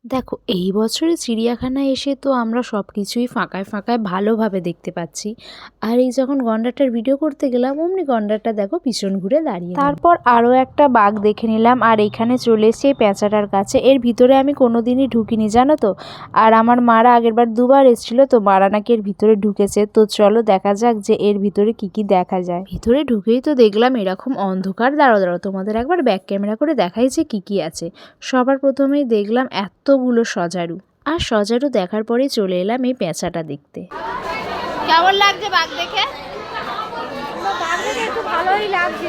দেখো, এই বছরে চিড়িয়াখানায় এসে তো আমরা সব কিছুই ফাঁকায় ফাঁকায় ভালোভাবে দেখতে পাচ্ছি। আর এই যখন গন্ডারটার ভিডিও করতে গেলাম, অমনি গন্ডারটা দেখো পিছন ঘুরে দাঁড়িয়ে গেল। তারপর আরও একটা বাঘ দেখে নিলাম, আর এইখানে চলে এসেছি এই পেঁচাটার কাছে। এর ভিতরে আমি কোনোদিনই ঢুকিনি জানো তো। আর আমার মারা আগেরবার দুবার এসেছিলো, তো মারা নাকি এর ভিতরে ঢুকেছে। তো চলো দেখা যাক যে এর ভিতরে কি কি দেখা যায়। ভিতরে ঢুকেই তো দেখলাম এরকম অন্ধকার। দাঁড়াও দাঁড়াও, তোমাদের একবার ব্যাক ক্যামেরা করে দেখাই যে কি কি আছে। সবার প্রথমেই দেখলাম এতগুলো সজারু, আর সজারু দেখার পরেই চলে এলাম এই পেঁচাটা দেখতে। কেমন লাগছে বাঘ দেখে? বাঘ দেখে একটু ভালোই লাগছে।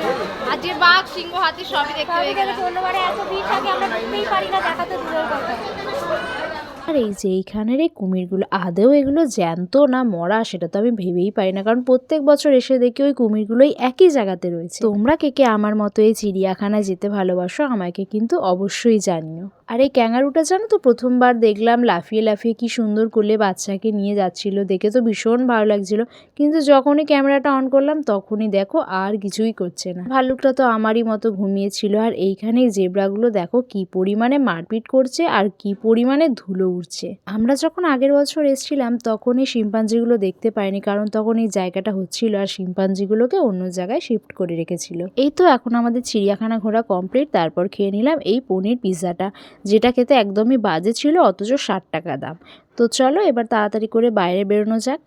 আজকে বাঘ, সিংহ, হাতি সবই দেখতে পেয়ে গেলাম। অন্যবারে এত ভিড় থাকে আমরা ঢুকতেই পারি না, দেখাতে দূরের কথা। আর এই যে এইখানের এই কুমিরগুলো, আদৌ এগুলো জ্যান্ত না মরা সেটা তো আমি ভেবেই পারি না, কারণ প্রত্যেক বছর এসে দেখি ওই কুমিরগুলোই একই জায়গাতে রয়েছে। তোমরা কে কে আমার মতো এই চিড়িয়াখানায় যেতে ভালোবাসো আমাকে কিন্তু অবশ্যই জানিও। আর এই ক্যাঙ্গারুটা জানো তো, প্রথমবার দেখলাম লাফিয়ে লাফিয়ে কি সুন্দর করলে বাচ্চাকে নিয়ে যাচ্ছিল, দেখে তো ভীষণ ভালো লাগছিল। কিন্তু যখনই ক্যামেরাটা অন করলাম তখনই দেখো আর কিছুই করছে না। ভাল্লুকটা তো আমারই মতো ঘুমিয়েছিল। আর এইখানে জেব্রাগুলো দেখো কি পরিমাণে মারপিট করছে আর কি পরিমাণে ধুলো উঠছে। আমরা যখন আগের বছর এসেছিলাম তখন এই শিম্পাঞ্জিগুলো দেখতে পাইনি, কারণ তখন এই জায়গাটা হচ্ছিল আর শিম্পাঞ্জিগুলোকে অন্য জায়গায় শিফট করে রেখেছিল। এই তো এখন আমাদের চিড়িয়াখানা ঘোরা কমপ্লিট। তারপর খেয়ে নিলাম এই পনির পিৎজাটা, যেটা খেতে একদমই বাজে ছিল, অথচ 60 টাকা দাম। তো চলো এবার তাড়াতাড়ি করে বাইরে বেরোনো যাক।